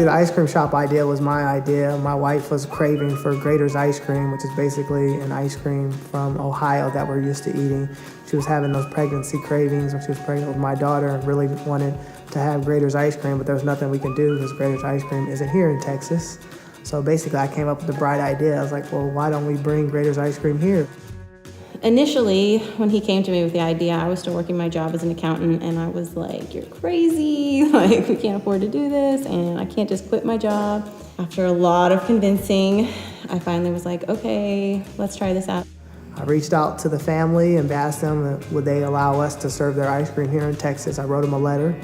Actually, the ice cream shop idea was my idea. My wife was craving for Grater's ice cream, which is basically an ice cream from Ohio that we're used to eating. She was having those pregnancy cravings when she was pregnant with my daughter and really wanted to have Grater's ice cream, but there was nothing we can do because Grater's ice cream isn't here in Texas. So basically, I came up with the bright idea. I was like, well, why don't we bring Grater's ice cream here? Initially, when he came to me with the idea, I was still working my job as an accountant, and I was like, you're crazy, like, we can't afford to do this, and I can't just quit my job. After a lot of convincing, I finally was like, okay, let's try this out. I reached out to the family and asked them would they allow us to serve their ice cream here in Texas. I wrote them a letter.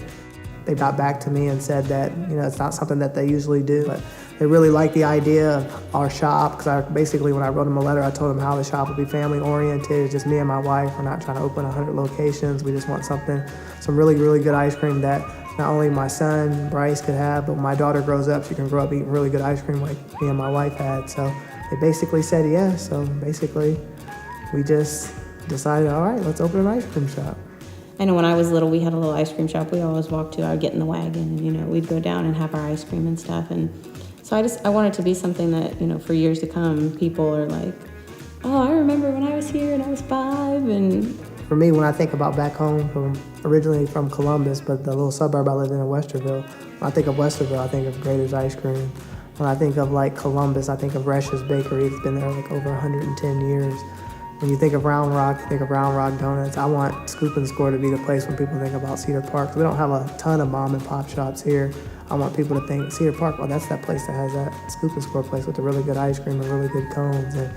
They got back to me and said that, it's not something that they usually do, but they really liked the idea of our shop, because basically when I wrote them a letter, I told them how the shop would be family oriented. It's just me and my wife. We're not trying to open 100 locations. We just want some really, really good ice cream that not only my son, Bryce, could have, but when my daughter grows up, she can grow up eating really good ice cream like me and my wife had. So they basically said yes. So basically we just decided, all right, let's open an ice cream shop. I know when I was little, we had a little ice cream shop we always walked to. I would get in the wagon and, we'd go down and have our ice cream and stuff. And so I want it to be something that, for years to come, people are like, oh, I remember when I was here and I was 5. And for me, when I think about back home, originally from Columbus, but the little suburb I lived in Westerville, when I think of Westerville, I think of Grater's ice cream. When I think of Columbus, I think of Resh's Bakery. It's been there over 110 years. When you think of Round Rock, you think of Round Rock Donuts. I want Scoop and Score to be the place when people think about Cedar Park. We don't have a ton of mom and pop shops here. I want people to think Cedar Park, oh, that's that place that has that Scoop and Score place with the really good ice cream and really good cones. And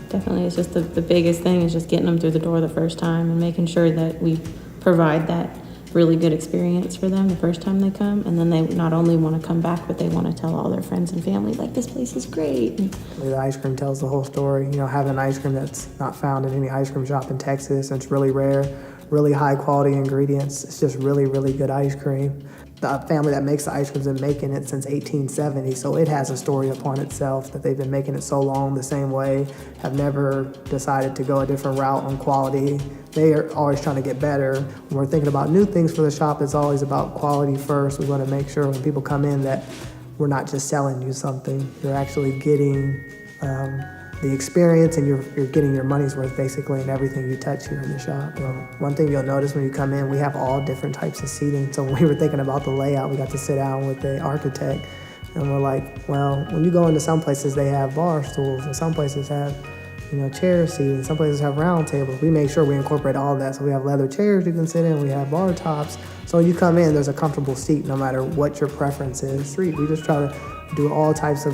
definitely, it's just the biggest thing is just getting them through the door the first time and making sure that we provide that really good experience for them the first time they come. And then they not only want to come back, but they want to tell all their friends and family, like, this place is great. And the ice cream tells the whole story. Having an ice cream that's not found in any ice cream shop in Texas, and it's really rare, really high quality ingredients. It's just really, really good ice cream. The family that makes the ice cream's been making it since 1870, so it has a story upon itself that they've been making it so long the same way, have never decided to go a different route on quality. They are always trying to get better. When we're thinking about new things for the shop, it's always about quality first. We want to make sure when people come in that we're not just selling you something. You're actually getting the experience, and you're getting your money's worth basically in everything you touch here in the shop. One thing you'll notice when you come in, we have all different types of seating. So when we were thinking about the layout, we got to sit down with the architect, and we're like, well, when you go into some places, they have bar stools, and some places have chair seating, some places have round tables. We make sure we incorporate all that. So we have leather chairs you can sit in, we have bar tops. So when you come in, there's a comfortable seat no matter what your preference is. We just try to do all types of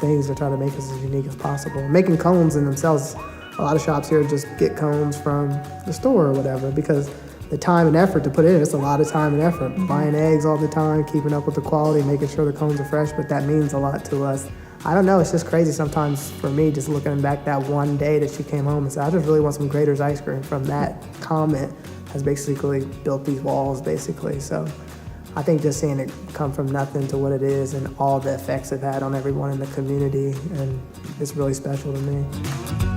things to try to make us as unique as possible. Making cones in themselves, a lot of shops here just get cones from the store or whatever, because the time and effort to put in, it's a lot of time and effort. Buying eggs all the time, keeping up with the quality, making sure the cones are fresh, but that means a lot to us. I don't know, it's just crazy sometimes for me, just looking back that one day that she came home and said, I just really want some Grater's ice cream. From that comment has basically built these walls, basically. So I think just seeing it come from nothing to what it is and all the effects it had on everyone in the community, and it's really special to me.